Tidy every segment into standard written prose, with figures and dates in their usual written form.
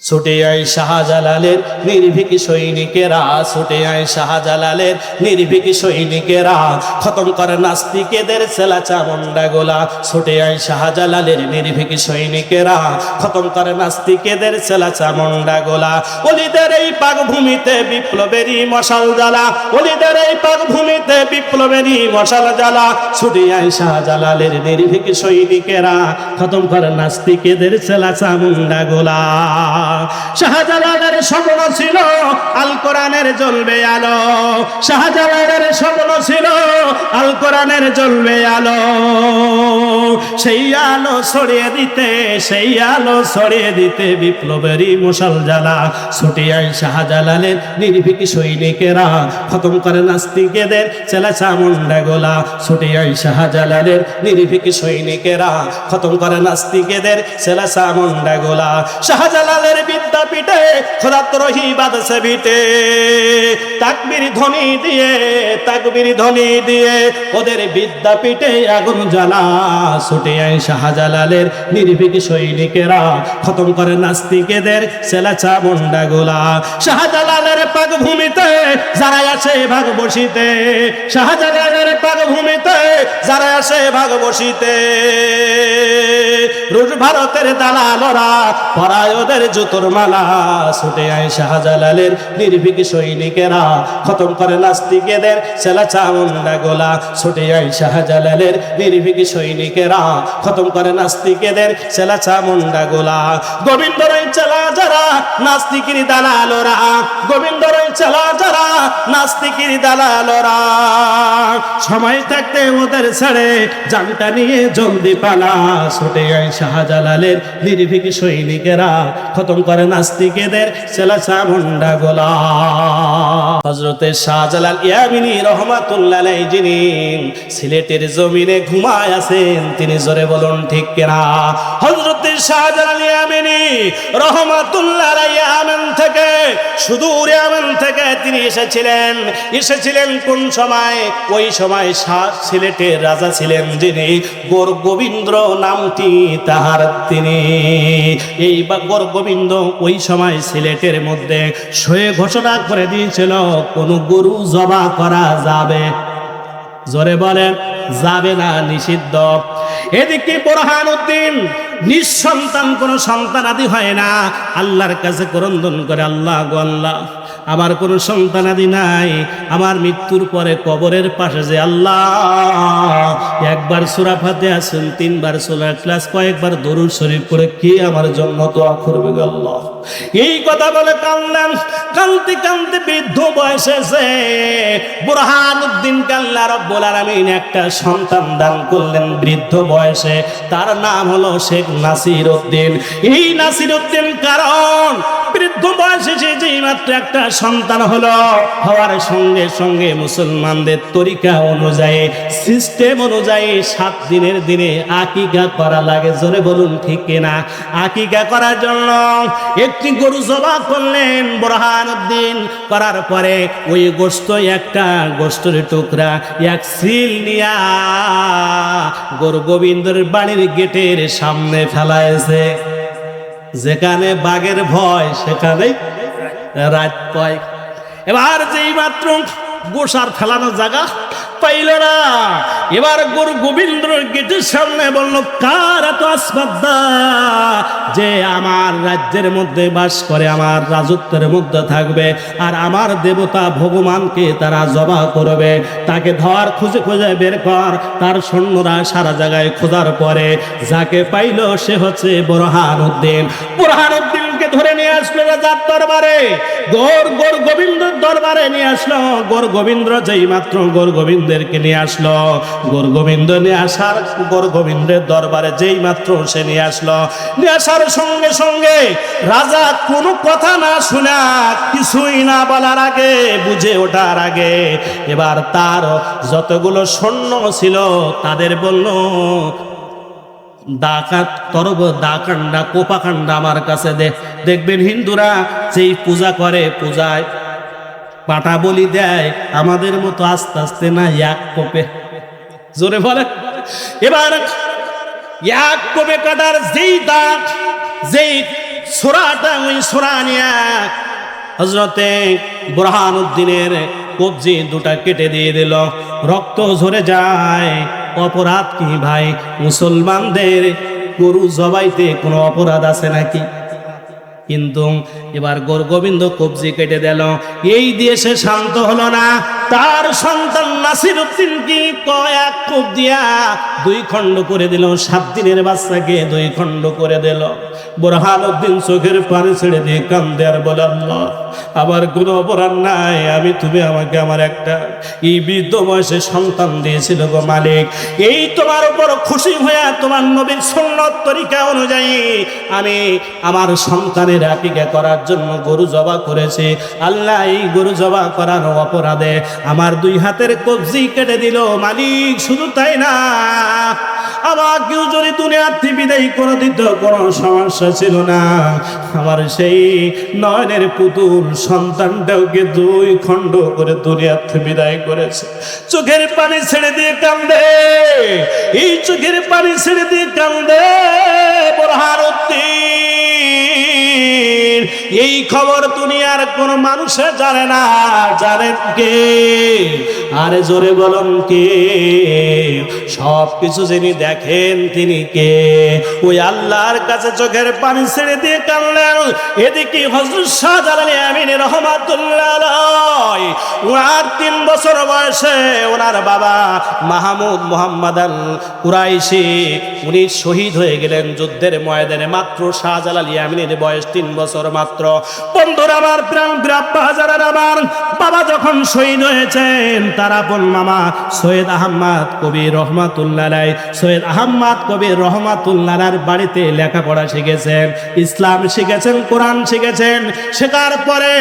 ছুটে আয় শাহজালালের নির্ভীক সৈনিকেরা, ছুটে আয় শাহজালালের নির্ভীক সৈনিকেরা, খতম করে নাস্তিকেদের চেলা চামুন্ডা গোলা। ছুটে আয় শাহজালালের নির্ভীক সৈনিকেরা, খতম করে নাস্তিকেদের চেলা চামুন্ডা গোলা। ওলিদের এই পাকভূমিতে বিপ্লবেরই মশাল জ্বালা, ওলিদের এই পাকভূমিতে বিপ্লবেরই মশাল জ্বালা। ছুটে আয় শাহজালালের নির্ভীক সৈনিকেরা, খতম করে নাস্তিকেদের চেলা চামুন্ডা গোলা। শাহজালালের স্বপ্ন ছিল আল কোরআনের জ্বলবে আলো, শাহজালালের স্বপ্ন ছিল আল কোরআনের জ্বলবে আলো। সেই আলো ছড়িয়ে দিতে, সেই আলো ছড়িয়ে দিতে বিপ্লবেরই মশাল জ্বালা। ছুটে আয় শাহজালালের নির্ভীক সৈনিকেরা, খতম করে নাস্তিকেদের চেলা চামুন্ডা গোলা। ছুটে আয় শাহজালালের নির্ভীক সৈনিকেরা, খতম করে নাস্তিকেদের চেলা চামুন্ডা গোলা। শাহজালালের বিদ্যাপীঠে খোদাত্রহি বাদশে বিটে, তাকবীর ধ্বনি দিয়ে, তাকবীর ধ্বনি দিয়ে ওদের বিদ্যাপীঠে আগুন জ্বালা। ছুটে আয় শাহজালালের নির্ভীক সৈনিকেরা, খতম করে নাস্তিকেদের চেলা চামুন্ডা গোলা। শাহজালালের পাকভূমিতে যারা আসে ভাগ বসিতে, শাহজালালের পাকভূমিতে যারা আসে ভাগ বসিতে, রুশ ভারতের দালালরা পরায় ওদের জুতোর মালা। ছুটে আয় শাহজালালের নির্ভীক সৈনিকেরা, খতম করে নাস্তিকেদের চেলা চামুন্ডা গোলা। ছুটে আয় শাহজালালের নির্ভীক সৈনিকেরা, খতম করে নাস্তিকেদের চেলা চামুন্ডা গোলা। গোবিন্দর চেলা যারা নাস্তিকের দালালরা, গোবিন্দর চেলা যারা নাস্তিকের দালালরা, সময় থাকতে ওদের ছেড়ে জানটা নিয়ে জলদি পালা। ছুটে আয় শাহজালালের নির্ভীক সৈনিকেরা, খতম করে নাস্তিকেদের চেলা চামুন্ডা গোলা। হযরতে শাহজালাল ইয়ামিনী রহমাতুল্লাহ আলাইহি যিনি সিলেটের জমিনে ঘুমায় আছেন, তিনি জোরে বলুন ঠিক কিনা? হযরতে শাহজালাল ইয়ামিনী রহমাতুল্লাহ আলাইহি ইয়ামান থেকে, সুদূর ইয়ামান থেকে তিনি এসেছিলেন। এসেছিলেন কোন সময়? ওই সময় সিলেটের রাজা ছিলেন যিনি গোরগোবিন্দ নামটি তাহার, তিনি এই গোরগোবিন্দ ওই সময় সিলেটের মধ্যে সয়ে ঘোষণা করে দিয়েছিল কোন গরু জবা করা যাবে, জোরে বলেন যাবে না, নিষিদ্ধ। এদিকে বুরহানুদ্দিন নিঃসন্তান, কোন সন্তান আদি হয় না, আল্লাহর কাছে ক্রন্দন করে, আল্লাহ গো আল্লাহ, আমার কোনো সন্তান আদি নাই, আমার মৃত্যুর পরে কবরের পাশে যে আল্লাহ একবার সূরা ফাতিহা শুন, তিনবার সূরা ইখলাস, কয়েকবার দরুদ শরীফ পড়ে কে আমার জন্য দোয়া করবে গো আল্লাহ? এই কথা বলে কাঁদলেন। কাঁদতে কাঁদতে বৃদ্ধ বয়সে এসে বুরহানুদ্দিনকে আল্লাহ রাব্বুল আলামিন একটা সন্তান দান করলেন বৃদ্ধ বয়সে। তার নাম হলো শেখ নাসির উদ্দিন। এই নাসির উদ্দিন কারণ বৃদ্ধ বয়সে যেই মাত্র একটা সন্তান হলো, হওয়ার সঙ্গে সঙ্গে মুসলমানদের তরিকা অনুযায়ী, সিস্টেম অনুযায়ী 7 দিনের দিনে আকিকা করা লাগে, জোরে বলুন ঠিক কিনা? আকিকা করার জন্য একটি গরু জবাই করলেন বুরহানুদ্দিন। করার পরে ওই গোশত, একটা গোশতের টুকরা এক সিল নিয়া গোরগোবিন্দর বাড়ির গেটের সামনে ফেলাইছে। যেখানে বাঘের ভয় সেখানে রাত পায়। এবার যেই মাত্র গোসার ফেলানো জায়গা পাইল না, এবার গোরগোবিন্দর গেটের সামনে বলল, কার এত আসবাদা যে আমার রাজ্যের মধ্যে বাস করে, আমার রাজত্বের মধ্যে থাকবে, আর আমার দেবতা ভগবানকে তারা জবাই করবে, তাকে ধর, খুঁজে খুঁজে বের কর। তার সৈন্যরা সারা জায়গায় খোঁজার পরে যাকে পাইল সে হচ্ছে বুরহানুদ্দিন। বুরহানুদ্দিনকে ধরে নিয়ে আসলো রাজার দরবারে, গোরগোবিন্দর দরবারে নিয়ে আসলো। গোরগোবিন্দ যেই মাত্র গোরগোবিন্দেরকে নিয়ে আসলো, গোরগোবিন্দ নিয়ে আসার, গোরগোবিন্দের দরবারে যেই মাত্র সে নিয়ে আসলো, নিয়ে আসার সঙ্গে সঙ্গে রাজা কোনো কথা না শোনা, কিছুই না বলার আগে, বুঝে ওঠার আগে, এবার তার যতগুলো সৈন্য ছিল তাদের বলল, দাকান্ডা কোপাকান্ডা আমার কাছে দেখবেন হিন্দুরা যেই পূজা করে, পূজায় পাটা বলি দেয়, আমাদের মতো আস্তে আস্তে না, এক কোপে, জোরে বলে। এবার এক কোপে কাটার যেই দাগ, যেই সূরাটা ওই সূরা নিয়ে হযরতে বুরহানুদ্দিনের কবজি দুটা কেটে দিয়ে দিল, রক্ত ঝরে যায়। অপরাধ কি ভাই? মুসলমানদের গরু জবাইতে কোনো অপরাধ আছে নাকি? কিন্তু এবার গোবিন্দ কবজি কেটে দিল, এই দিয়ে সে শান্ত হলো না। তার সন্তান নাসিরউদ্দিন কি কয়েক কোপ দিয়া 2 খণ্ড করে দিল, 7 দিনের বাচ্চাকে 2 খণ্ড করে দিল। বুরহানুদ্দিন চোখের পানি ছেড়ে দিয়ে কান্দে আর বলে, আল্লাহ আমার কোনো অপরাধ নাই, তুমি আমাকে আমার একটা এই বৃদ্ধ বয়সে সন্তান দিয়েছিল গো মালিক, এই তোমার উপর খুশি হয়ে তোমার নবীর সুন্নত তরিকা অনুযায়ী আমি আমার সন্তানের আকিকা করার জন্য গরু জবাই করেছি। আল্লাহ এই গরু জবাই করার অপরাধে আমার 2 হাতের কবজি কেটে দিল মালিক। শুধু তাই না, আমাকেও যদি দুনিয়ার থেকে বিদায় করে দিত কোনো সমস্যা ছিল না। আমার সেই নয়নের পুতুল সন্তানটাকে 2 খণ্ড করে দুনিয়ার থেকে বিদায় করেছে। চোখের পানি ছেড়ে দিয়ে কান্দে, এই চোখের পানি ছেড়ে দিয়ে কান্দে বুরহানুদ্দিন। এই খবর দুনিয়ার কোন মানুষে জানে না, জানেন কে? আরে জোরে বলুন কে? সব কিছু যিনি দেখেন তিনি কে? ওই আল্লাহর কাছে চোখের পানি ছেড়ে দিয়ে কাঁদলেন। এদিকে হযরত শাহজালাল আমিন রহমাতুল্লাহ আলাইহি, ওনার 3 বছর বয়সে ওনার বাবা মাহমুদ মুহাম্মদ আল কুরাইশি উনি শহীদ হয়ে গেলেন যুদ্ধের ময়দানে। মাত্র শাহজালাল আমিনের বয়স 3 বছর মাত্র। বন্ধুরা আমার, প্রাণ বাজারের আমার বাবা যখন শহীদ হয়েছেন, তার আপন মামা সৈয়দ আহমদ কবির রহমাতুল্লাহ আলাইহি, সৈয়দ আহমদ কবির রহমাতুল্লাহ আলাইহির বাড়িতে লেখাপড়া শিখেছেন, ইসলাম শিখেছেন, কোরআন শিখেছেন। শেখার পরে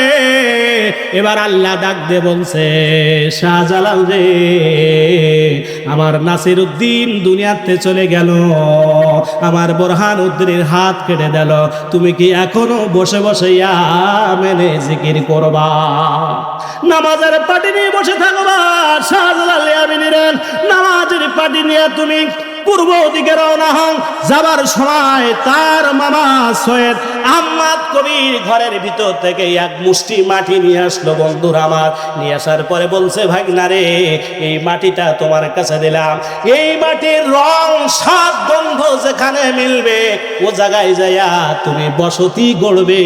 এবার আল্লাহ ডাক দিয়ে বলছে, শাহজালাল রে, আমার নাসিরউদ্দিন দুনিয়াতে চলে গেল, আমার বুরহানুদ্দিনের হাত কেটে দিল, তুমি কি এখনো বসে বসে মেনে জিকির করবা, নামাজের পাটি নিয়ে বসে থাকবা? শাহজালাল আমিনের নামাজের পাটি নিয়ে তুমি পূর্ব দিকে রওনা হন। যাবার সময় তার মামা সৈয়দ আহমদ কবির ঘরের ভিতর থেকে 1 মুষ্টি মাটি নিয়ে আসলো। বন্ধুরা আমার, নিয়ে আসার পরে বলছে, ভাগনা রে, এই মাটিটা তোমার কাছে দিলাম, এই মাটির রং স্বাদ গন্ধ যেখানে মিলবে ও জায়গায় যাইয়া তুমি বসতি গড়বে,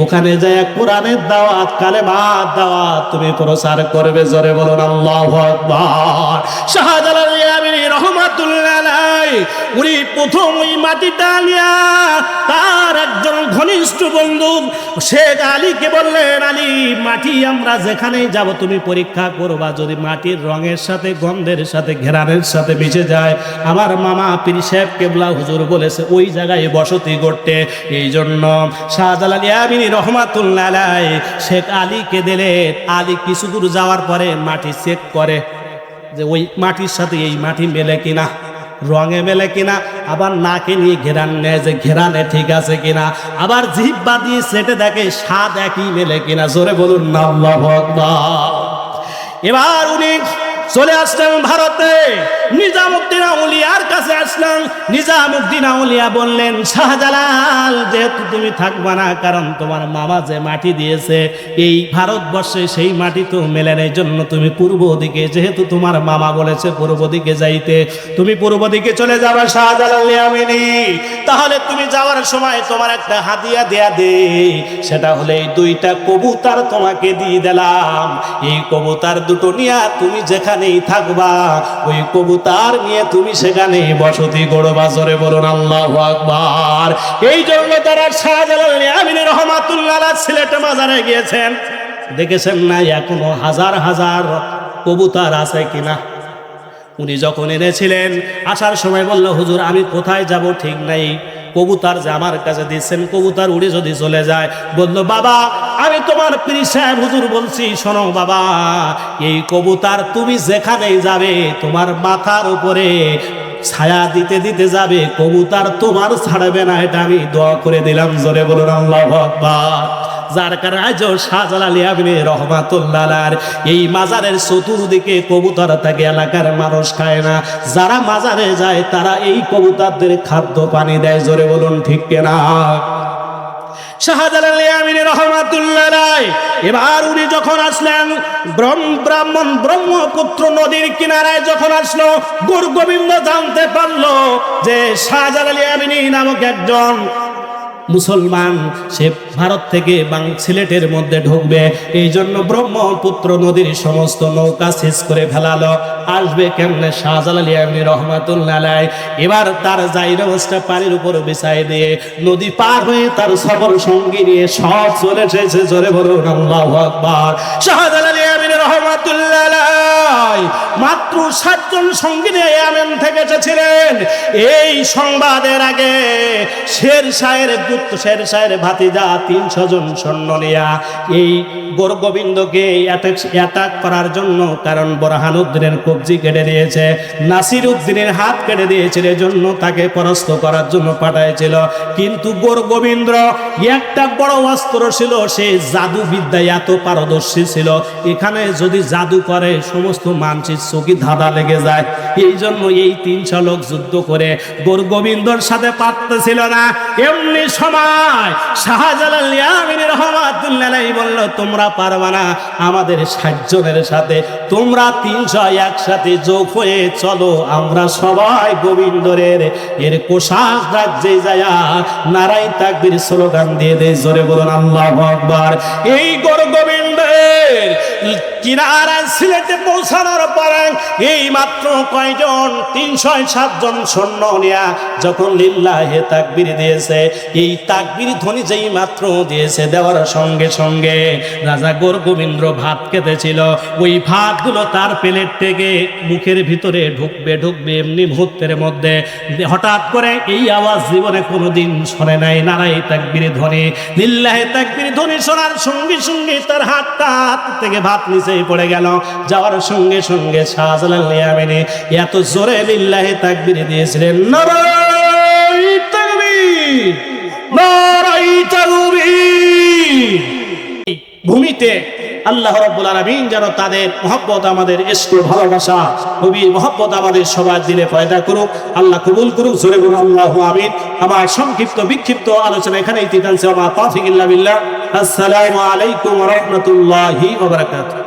ওখানে যাইয়া কোরআনের দাওয়াত, কালেমার দাওয়াত তুমি প্রচার করবে। জোরে বলুন আল্লাহু আকবার। শাহজালাল আমিন রহমাতুল্লাহ আলাইহি উনি প্রথম ওই মাটিটা নিয়া তার একজন ঘনিষ্ঠ বন্ধু শেখ আলীকে বললেন, আলী, মাটি আমরা যেখানেই যাব তুমি পরীক্ষা করবা, যদি মাটির রঙের সাথে, গন্ধের সাথে, ঘেরানের সাথে মিশে যায়, আমার মামা পীর সাহেব কেবলা হুজুর বলেছে ওই জায়গায় বসতি করতে। এই জন্য শাহজালাল আমিন রহমাতুল্লাহ আলাইহি শেখ আলীকে দিলেন। আলী কিছু দূর যাওয়ার পরে মাটি চেক করে যে ওই মাটির সাথে এই মাটি মেলে কিনা, রঙে মেলে কিনা, আবার নাকে নিয়ে ঘেরান নেয় যে ঘেরানে ঠিক আছে কিনা, আবার জিহ্বা দিয়ে সেটে দেখে স্বাদ একই মেলে কিনা। জোরে বলুন না আল্লাহু আকবার। এবার উনি চলে আসলেন ভারতে, নিজামউদ্দিন আউলিয়ার কাছে আসলেন। নিজামউদ্দিন আউলিয়া বললেন, শাহজালাল, যেহেতু তুমি থাকবা না, কারণ তোমার মামা যে মাটি দিয়েছে এই ভারতবর্ষে সেই মাটি তো মেলে নেই, জন্য তুমি পূর্ব দিকে, যেহেতু তোমার মামা বলেছে পূর্ব দিকে যাইতে, তুমি পূর্ব দিকে চলে যাবা। শাহজালাল আমিনী, তাহলে তুমি যাওয়ার সময় তোমার একটা হাদিয়া দেয়া দে, সেটা হলে এই 2টা কবুতর তোমাকে দিয়ে দিলাম, এই কবুতর দুটো নিয়ে তুমি যেখানেই থাকবা ওই কবুতর নিয়ে তুমি সেখানে বসতি গড়বা। জোরে বলুন আল্লাহু আকবার। এই জন্য তারা শাহজালাল আমিন রহমাতুল্লাহ আলাইহি সিলেট মাজারে গিয়েছেন, দেখেছেন না এখনো হাজার হাজার কবুতর আছে কিনা। উনি যখন এনেছিলেন, আসার সময় বলল, হুজুর আমি কোথায় যাব ঠিক নাই, কবুতর যে আমার কাছে দিচ্ছেন কবুতর উড়ে যদি চলে যায়। বলল, বাবা আমি তোমার পীর সাহেব হুজুর বলছি, শোনো বাবা, এই কবুতর তুমি যেখানেই যাবে তোমার মাথার উপরে ছায়া দিতে দিতে যাবে, কবুতর তোমার ছাড়বে না, এটা আমি দোয়া করে দিলাম। জোরে বলুন আল্লাহু আকবার। যার কারণে আজ শাহজালাল আমিন রহমাতুল্লাহ আলাইহি এই মাজারের চতুর্দিকে কবুতর থাকে, এলাকার মানুষ খায় না, যারা মাজারে যায় তারা এই কবুতরদের খাদ্য পানি দেয়। জোরে বলুন ঠিক কিনা। শাহজালাল ইয়ামিনী রাহমাতুল্লাহ আলাইহি এবার উনি যখন আসলেন ব্রহ্মপুত্র নদীর কিনারায় যখন আসলো, গুরু গোবিন্দ জানতে পারলো যে শাহজালাল ইয়ামিনী নামক একজন মুসলমান সে ভারত থেকে সিলেটের মধ্যে ঢুকবে, এই জন্য ব্রহ্মপুত্র নদীর সমস্ত নৌকা শেষ করে ফেলালো। আসবে কেমনে শাহজালাল ইয়ামিনী রাহমাতুল্লাহ আলাইহি এবার তার জাইরবস্তা পানির উপর বিছাই দিয়ে নদী পার হয়ে তার সফর সঙ্গী নিয়ে সব চলে এসেছে। জোরে বলুন আল্লাহু আকবার। শাহজালাল ইয়ামিনী রাহমাতুল্লাহ আলাইহি মাত্র 7 জন সঙ্গী নিয়ে ইয়ামেন থেকে এসেছিলেন। এই সংবাদের আগে শের শাহের ভাতিজা 300 জন সৈন্য নিয়া এই গুরু গোবিন্দকে অ্যাটাক করার জন্য, কারণ বোরহানউদ্দিনের কবজি কেটে দিয়েছে, নাসির উদ্দিনের হাত কেটে দিয়েছিল, এজন্য তাকে পরাস্ত করার জন্য পাঠাইছিল। কিন্তু গুরু গোবিন্দ একটা বড় অস্ত্র ছিল, সে জাদু বিদ্যায় এত পারদর্শী ছিল, এখানে যদি জাদু করে সমস্ত মানুষের চোখে ধাঁধা লেগে যায়। এই জন্য এই 300 লোক যুদ্ধ করে গুরু গোবিন্দর সাথে পারতেছিল না। এমনি সময় শাহজালাল ইয়ামিনী রাহমাতুল্লাহ আলাইহি বলল, তোমরা পারবা না, আমাদের 60 জনের সাথে তোমরা 300 একসাথে যোগ হয়ে চলো, আমরা সবাই গোবিন্দরের কোষাক রাজ্যে যায়া নারাই তাকবীর স্লোগান দিয়ে দেই। জোরে বলুন আল্লাহু আকবার। এই গুরু গোবিন্দের কিনারা সিলেটে পৌঁছানোর পরে এই মাত্র কয়জন 307 জন সৈন্য নিয়া যখন লিল্লাহে তাকবীর দিয়েছে, এই তাকবীর ধ্বনি যেই মাত্র দিয়েছে, দেওয়ার সঙ্গে সঙ্গে রাজা গুরু গোবিন্দ ভাত খেতেছিল, ওই ভাতগুলো তার প্লেট থেকে মুখের ভিতরে ঢুকবে এমনি মুহূর্তের মধ্যে হঠাৎ করে এই আওয়াজ জীবনে কোনোদিন শোনে নাই, নারাই তাকবীর ধ্বনি, লিল্লাহে তাকবীর ধ্বনি শোনার সঙ্গে সঙ্গে তার হাতটা হাত থেকে ভাত নিচে পড়ে গেল। যাওয়ার সঙ্গে সঙ্গে শাহজালাল ইয়ামিনী এত জোরে লিল্লাহে তাকবীর দিয়েছিলেন, নারাই তাকবীর, নারাই তাকবীর। ভূমিতে আল্লাহ রাব্বুল আলামিন যেন তাদের মহব্বত, আমাদের ইশক, ভালোবাসা, নবীর মহব্বত আমাদের সবার দিলে পয়দা করুক, আল্লাহ কবুল করুক। জোরে বলুন আল্লাহু আমিন। আমার সংক্ষিপ্ত বিক্ষিপ্ত আলোচনা এখানেই তিতানছে। আমার তাওফিক ইল্লা বিল্লাহ। আসসালামু আলাইকুম ওয়া রাহমাতুল্লাহি ওয়া বারাকাতুহু।